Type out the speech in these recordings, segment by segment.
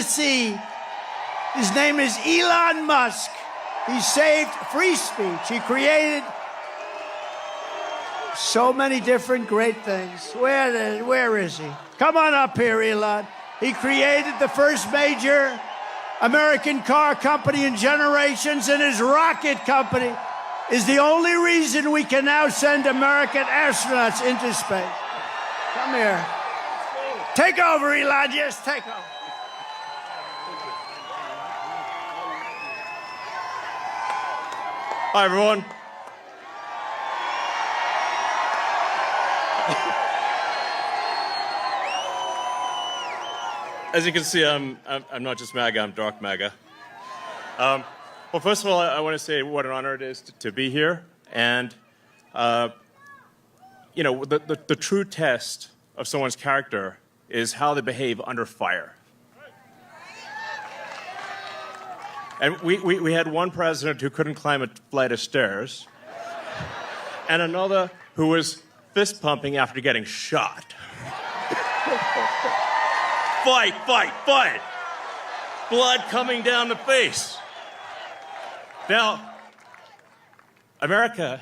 to see. His name is Elon Musk. He saved free speech. He created so many different great things. Where is he? Come on up here, Elon. He created the first major American car company in generations, and his rocket company is the only reason we can now send American astronauts into space. Come here. Take over, Elon. Yes, take over. Hi, everyone. As you can see, I'm not just MAGA, I'm dark MAGA. Well, first of all, I want to say what an honor it is to be here. And, you know, the true test of someone's character is how they behave under fire. And we had one president who couldn't climb a flight of stairs, and another who was fist pumping after getting shot. Fight, fight, fight. Blood coming down the face. Now, America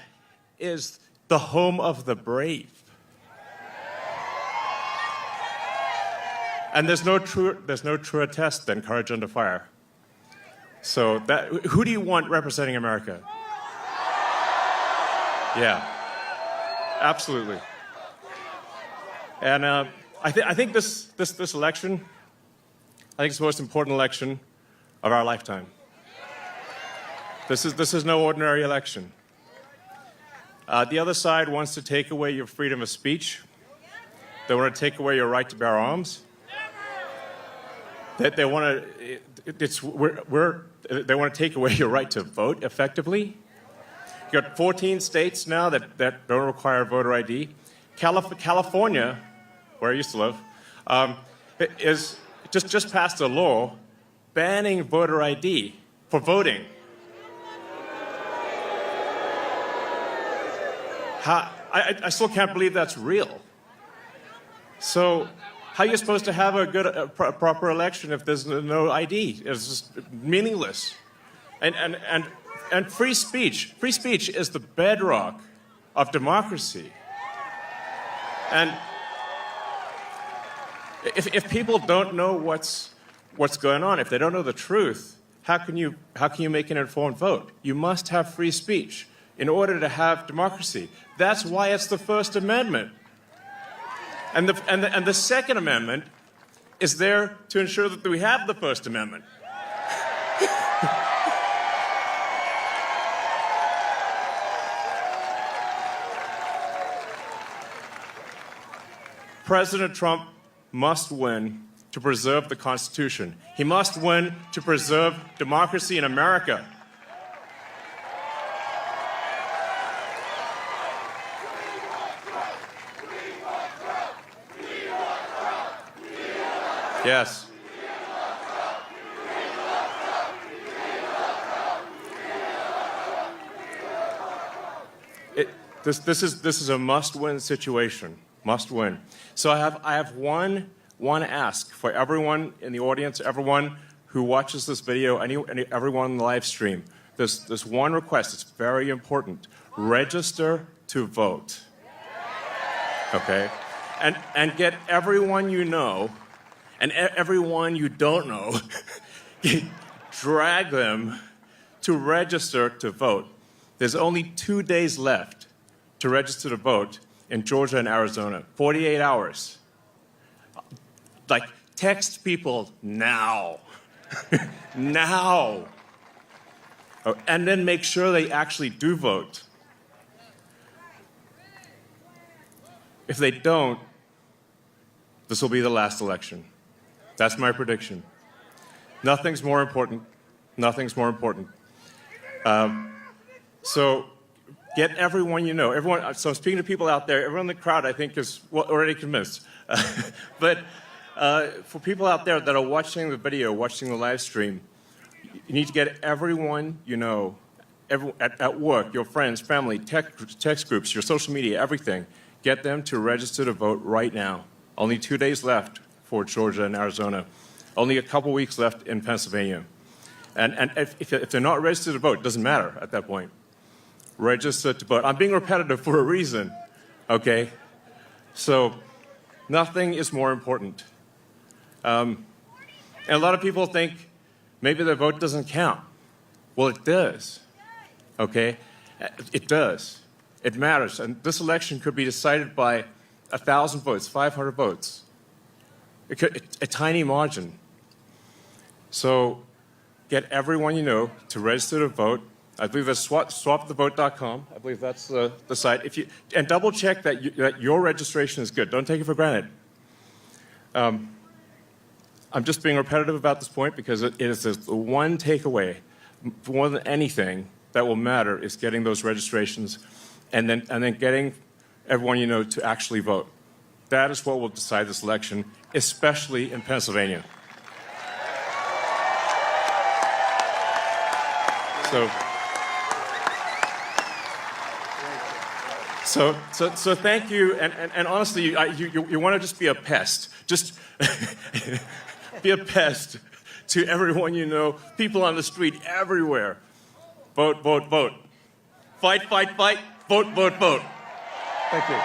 is the home of the brave. And there's no truer test than courage under fire. So who do you want representing America? Yeah, absolutely. And I think this election, I think it's the most important election of our lifetime. This is no ordinary election. The other side wants to take away your freedom of speech. They want to take away your right to bear arms. They want to take away your right to vote effectively. You got 14 states now that don't require voter ID. California, where I used to live, is just passed a law banning voter ID for voting. I still can't believe that's real. So how are you supposed to have a proper election if there's no ID? It's just meaningless. And free speech is the bedrock of democracy. And if people don't know what's going on, if they don't know the truth, how can you make an informed vote? You must have free speech in order to have democracy. That's why it's the First Amendment. And the Second Amendment is there to ensure that we have the First Amendment. President Trump must win to preserve the Constitution. He must win to preserve democracy in America. Yes. This is a must-win situation. Must win. So I have one ask for everyone in the audience, everyone who watches this video, everyone in the live stream. There's one request. It's very important. Register to vote. Okay? And get everyone you know and everyone you don't know, drag them to register to vote. There's only 2 days left to register to vote in Georgia and Arizona. 48 hours. Like, text people now. Now. Oh, and then make sure they actually do vote. If they don't, this will be the last election. That's my prediction. Nothing's more important. Nothing's more important. So get everyone you know. Everyone. So I'm speaking to people out there. Everyone in the crowd, I think, is already convinced. But for people out there that are watching the video, watching the live stream, you need to get everyone you know, at work, your friends, family, text groups, your social media, everything. Get them to register to vote right now. Only 2 days left for Georgia and Arizona. Only a couple weeks left in Pennsylvania. And if they're not registered to vote, it doesn't matter at that point. Register to vote. I'm being repetitive for a reason, okay? So nothing is more important. And a lot of people think maybe their vote doesn't count. Well, it does, okay? It does. It matters. And this election could be decided by 1,000 votes, 500 votes. A tiny margin. So get everyone you know to register to vote. I believe that's swapthevote.com. I believe that's the site. And double check that your registration is good. Don't take it for granted. I'm just being repetitive about this point because it is the one takeaway, more than anything, that will matter is getting those registrations and then getting everyone you know to actually vote. That is what will decide this election, especially in Pennsylvania. So thank you, and honestly, you want to just be a pest. Just be a pest to everyone you know, people on the street, everywhere. Vote, vote, vote. Fight, fight, fight. Vote, vote, vote. Thank you.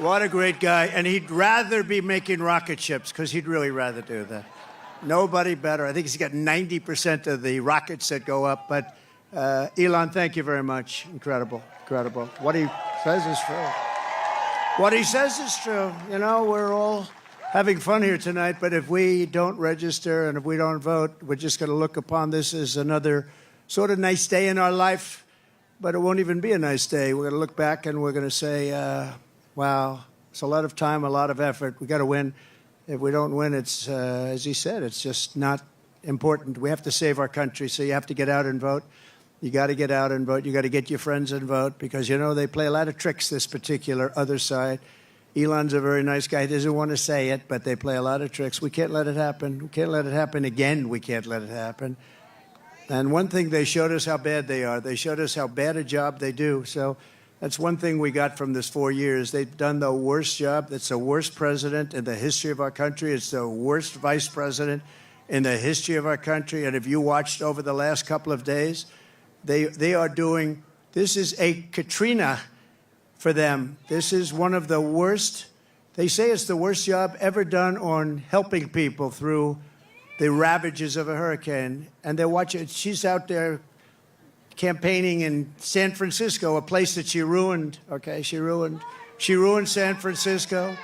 What a great guy. And he'd rather be making rocket ships, because he'd really rather do that. Nobody better. I think he's got 90% of the rockets that go up. But Elon, thank you very much. Incredible, incredible. What he says is true. What he says is true. You know, we're all having fun here tonight, but if we don't register and if we don't vote, we're just going to look upon this as another sort of nice day in our life. But it won't even be a nice day. We're going to look back and we're going to say, wow, it's a lot of time, a lot of effort. We got to win. If we don't win, it's, as he said, it's just not important. We have to save our country, so you have to get out and vote. You got to get out and vote. You got to get your friends and vote because, you know, they play a lot of tricks, this particular other side. Elon's a very nice guy. He doesn't want to say it, but they play a lot of tricks. We can't let it happen. We can't let it happen again. We can't let it happen. And one thing, they showed us how bad they are. They showed us how bad a job they do. So that's one thing we got from this 4 years. They've done the worst job. It's the worst president in the history of our country. It's the worst vice president in the history of our country. And if you watched over the last couple of days, they are doing, this is a Katrina for them. This is one of the worst. They say it's the worst job ever done on helping people through the ravages of a hurricane. And they're watching, she's out there campaigning in San Francisco, a place that she ruined, okay? She ruined San Francisco.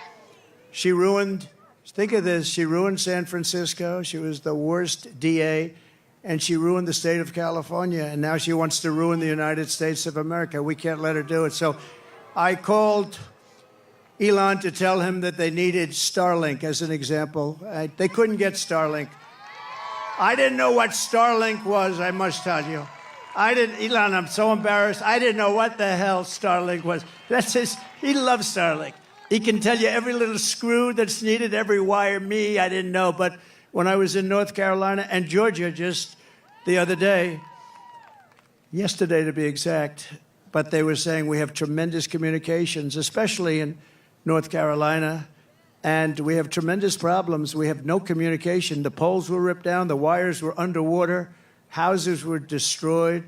She ruined, think of this, she ruined San Francisco. She was the worst DA, and she ruined the state of California, and now she wants to ruin the United States of America. We can't let her do it. So I called Elon to tell him that they needed Starlink as an example. They couldn't get Starlink. I didn't know what Starlink was, I must tell you. Elon, I'm so embarrassed. I didn't know what the hell Starlink was. That's he loves Starlink. He can tell you every little screw that's needed, every wire. Me, I didn't know. But when I was in North Carolina and Georgia just the other day, yesterday to be exact, but they were saying we have tremendous communications, especially in North Carolina, and we have tremendous problems. We have no communication. The poles were ripped down. The wires were underwater. Houses were destroyed.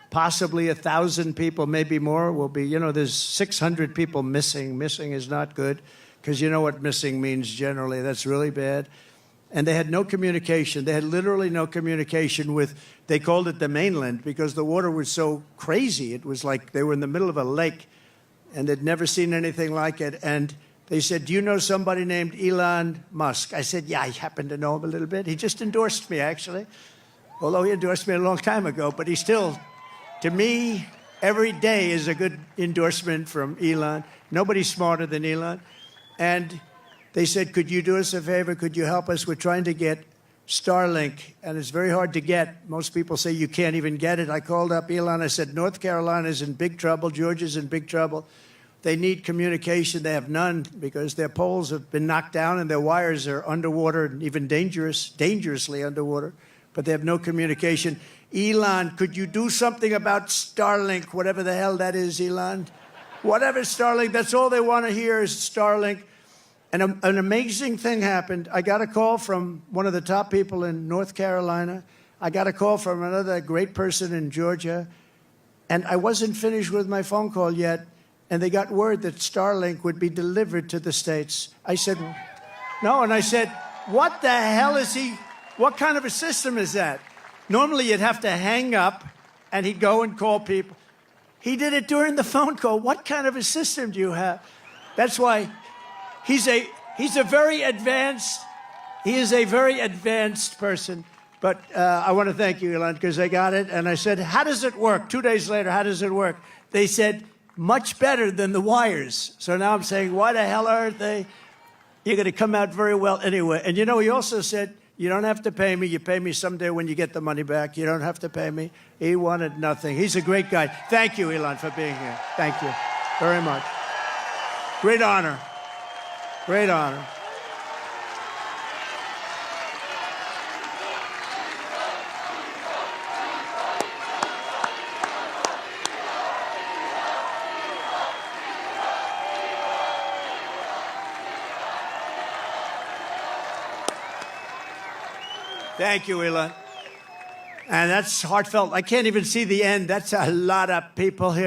Possibly 1,000 people, maybe more, will be, you know, there's 600 people missing. Missing is not good because you know what missing means generally. That's really bad. And they had no communication. They had literally no communication with, they called it the mainland because the water was so crazy. It was like they were in the middle of a lake and they'd never seen anything like it. And they said, do you know somebody named Elon Musk? I said, yeah, I happen to know him a little bit. He just endorsed me, actually. Although he endorsed me a long time ago, but he still, to me, every day is a good endorsement from Elon. Nobody's smarter than Elon. And they said, could you do us a favor? Could you help us? We're trying to get Starlink, and it's very hard to get. Most people say you can't even get it. I called up Elon. I said, North Carolina's in big trouble. Georgia's in big trouble. They need communication. They have none because their poles have been knocked down and their wires are underwater and even dangerously underwater, but they have no communication. Elon, could you do something about Starlink, whatever the hell that is, Elon? Whatever Starlink, that's all they want to hear is Starlink. And an amazing thing happened. I got a call from one of the top people in North Carolina. I got a call from another great person in Georgia. And I wasn't finished with my phone call yet. And they got word that Starlink would be delivered to the States. I said, no. And I said, what the hell is he? What kind of a system is that? Normally you'd have to hang up and he'd go and call people. He did it during the phone call. What kind of a system do you have? That's why he's a very advanced, he is a very advanced person. But I want to thank you, Elon, because I got it. And I said, how does it work? 2 days later, how does it work? They said, much better than the wires. So now I'm saying, why the hell aren't they? You're going to come out very well anyway. And you know, he also said, you don't have to pay me. You pay me someday when you get the money back. You don't have to pay me. He wanted nothing. He's a great guy. Thank you, Elon, for being here. Thank you very much. Great honor. Great honor. Thank you, Elon. And that's heartfelt. I can't even see the end. That's a lot of people here.